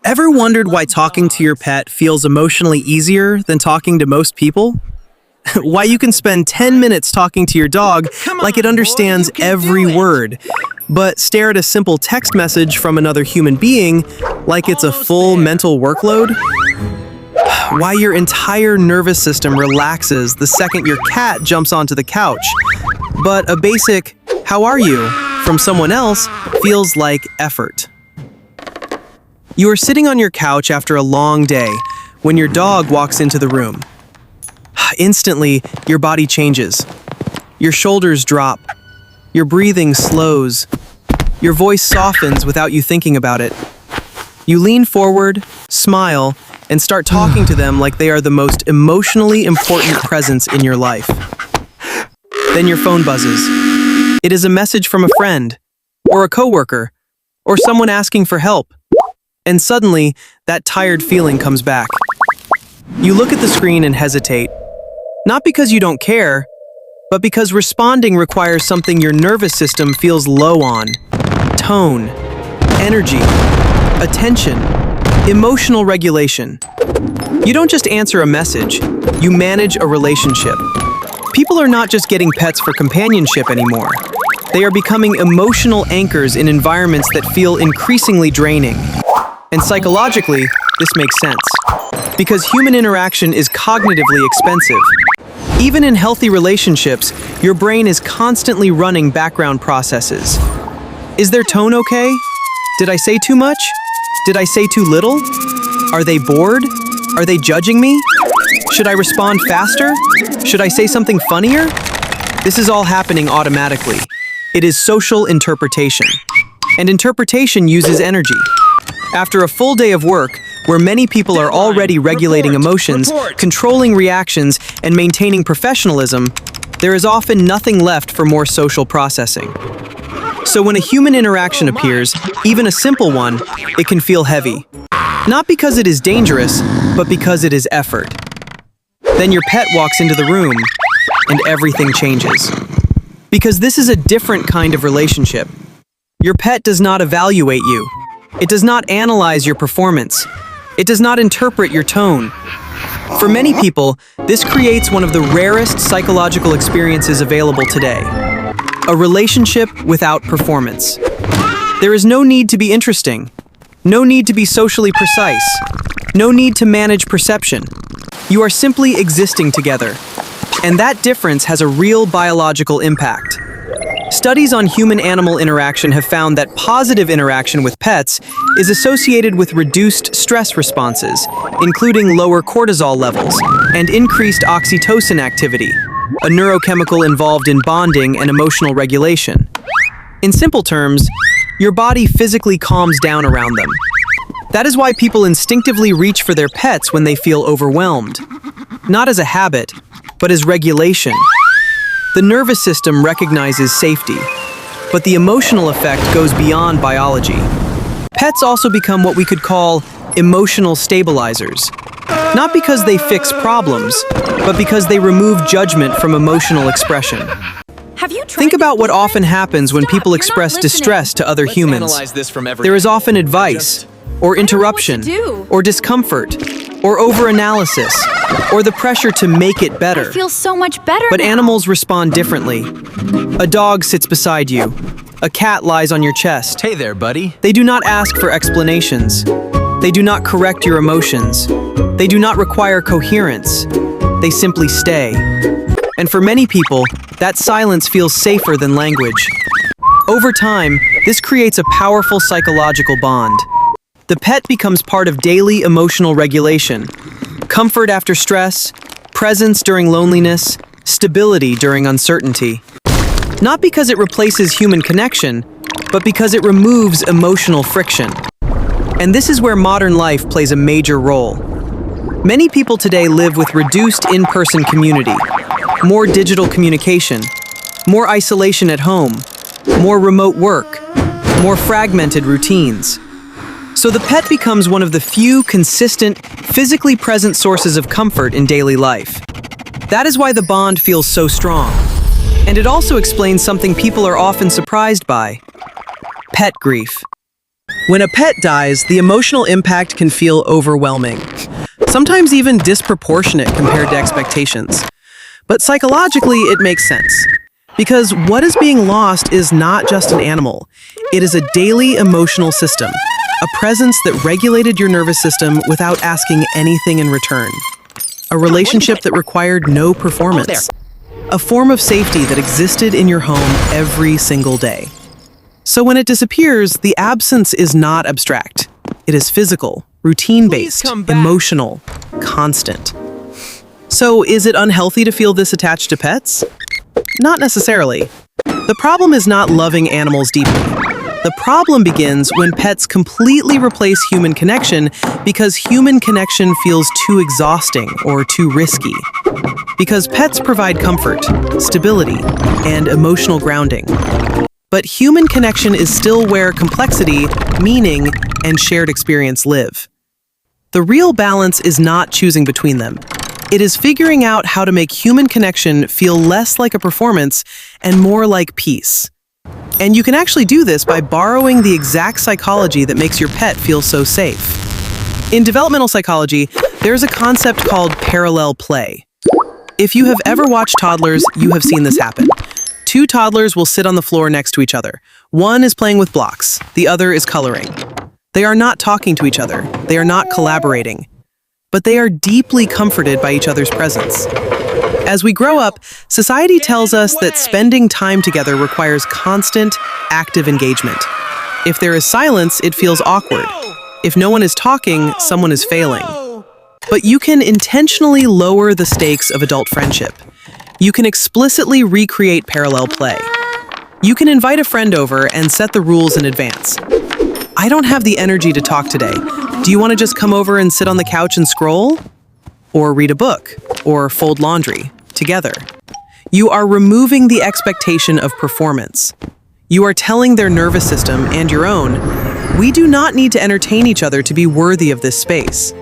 Ever wondered why talking to your pet feels emotionally easier than talking to most people? Why you can spend 10 minutes talking to your dog like it understands every word, but stare at a simple text message from another human being like it's a full mental workload? Why your entire nervous system relaxes the second your cat jumps onto the couch, but a basic "how are you" from someone else feels like effort. You are sitting on your couch after a long day when your dog walks into the room. Instantly, your body changes. Your shoulders drop. Your breathing slows. Your voice softens without you thinking about it. You lean forward, smile, and start talking to them like they are the most emotionally important presence in your life. Then your phone buzzes. It is a message from a friend, or a coworker, or someone asking for help. And suddenly, that tired feeling comes back. You look at the screen and hesitate. Not because you don't care, but because responding requires something your nervous system feels low on. Tone, energy, attention, emotional regulation. You don't just answer a message, you manage a relationship. People are not just getting pets for companionship anymore. They are becoming emotional anchors in environments that feel increasingly draining. And psychologically, this makes sense. Because human interaction is cognitively expensive. Even in healthy relationships, your brain is constantly running background processes. Is their tone okay? Did I say too much? Did I say too little? Are they bored? Are they judging me? Should I respond faster? Should I say something funnier? This is all happening automatically. It is social interpretation. And interpretation uses energy. After a full day of work, where many people are already regulating emotions, controlling reactions, and maintaining professionalism, there is often nothing left for more social processing. So when a human interaction appears, even a simple one, it can feel heavy. Not because it is dangerous, but because it is effort. Then your pet walks into the room, and everything changes. Because this is a different kind of relationship. Your pet does not evaluate you. It does not analyze your performance. It does not interpret your tone. For many people, this creates one of the rarest psychological experiences available today. A relationship without performance. There is no need to be interesting. No need to be socially precise. No need to manage perception. You are simply existing together. And that difference has a real biological impact. Studies on human-animal interaction have found that positive interaction with pets is associated with reduced stress responses, including lower cortisol levels and increased oxytocin activity, a neurochemical involved in bonding and emotional regulation. In simple terms, your body physically calms down around them. That is why people instinctively reach for their pets when they feel overwhelmed. Not as a habit, but as regulation. The nervous system recognizes safety, but the emotional effect goes beyond biology. Pets also become what we could call emotional stabilizers. Not because they fix problems, but because they remove judgment from emotional expression. Think about what often happens when people express distress to other humans. There is often advice, or interruption, or discomfort, or overanalysis, or the pressure to make it better. I feel so much better But now. animals respond differently. A dog sits beside you. A cat lies on your chest. Hey there, buddy. They do not ask for explanations. They do not correct your emotions. They do not require coherence. They simply stay. And for many people, that silence feels safer than language. Over time, this creates a powerful psychological bond. The pet becomes part of daily emotional regulation. Comfort after stress, presence during loneliness, stability during uncertainty. Not because it replaces human connection, but because it removes emotional friction. And this is where modern life plays a major role. Many people today live with reduced in-person community, more digital communication, more isolation at home, more remote work, more fragmented routines. So the pet becomes one of the few consistent, physically present sources of comfort in daily life. That is why the bond feels so strong. And it also explains something people are often surprised by: pet grief. When a pet dies, the emotional impact can feel overwhelming, sometimes even disproportionate compared to expectations. But psychologically, it makes sense. Because what is being lost is not just an animal. It is a daily emotional system, a presence that regulated your nervous system without asking anything in return. A relationship that required no performance. A form of safety that existed in your home every single day. So when it disappears, the absence is not abstract. It is physical, routine-based, emotional, constant. So is it unhealthy to feel this attached to pets? Not necessarily. The problem is not loving animals deeply. The problem begins when pets completely replace human connection because human connection feels too exhausting or too risky. Because pets provide comfort, stability, and emotional grounding. But human connection is still where complexity, meaning, and shared experience live. The real balance is not choosing between them. It is figuring out how to make human connection feel less like a performance and more like peace. And you can actually do this by borrowing the exact psychology that makes your pet feel so safe. In developmental psychology, there's a concept called parallel play. If you have ever watched toddlers, you have seen this happen. Two toddlers will sit on the floor next to each other. One is playing with blocks, the other is coloring. They are not talking to each other, they are not collaborating, but they are deeply comforted by each other's presence. As we grow up, society tells us that spending time together requires constant, active engagement. If there is silence, it feels awkward. If no one is talking, someone is failing. But you can intentionally lower the stakes of adult friendship. You can explicitly recreate parallel play. You can invite a friend over and set the rules in advance. I don't have the energy to talk today. Do you want to just come over and sit on the couch and scroll? Or read a book? Or fold laundry? Together. You are removing the expectation of performance. You are telling their nervous system and your own, we do not need to entertain each other to be worthy of this space.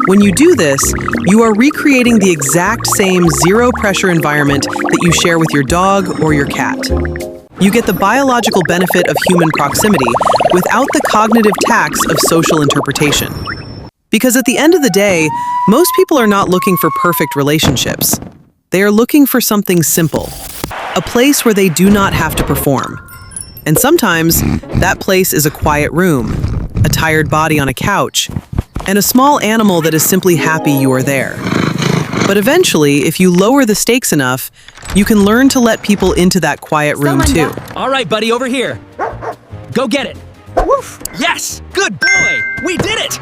When you do this, you are recreating the exact same zero-pressure environment that you share with your dog or your cat. You get the biological benefit of human proximity without the cognitive tax of social interpretation. Because at the end of the day, most people are not looking for perfect relationships. They are looking for something simple, a place where they do not have to perform. And sometimes, that place is a quiet room, a tired body on a couch, and a small animal that is simply happy you are there. But eventually, if you lower the stakes enough, you can learn to let people into that quiet room too. All right, buddy, over here. Go get it. Woof. Yes, good boy. We did it.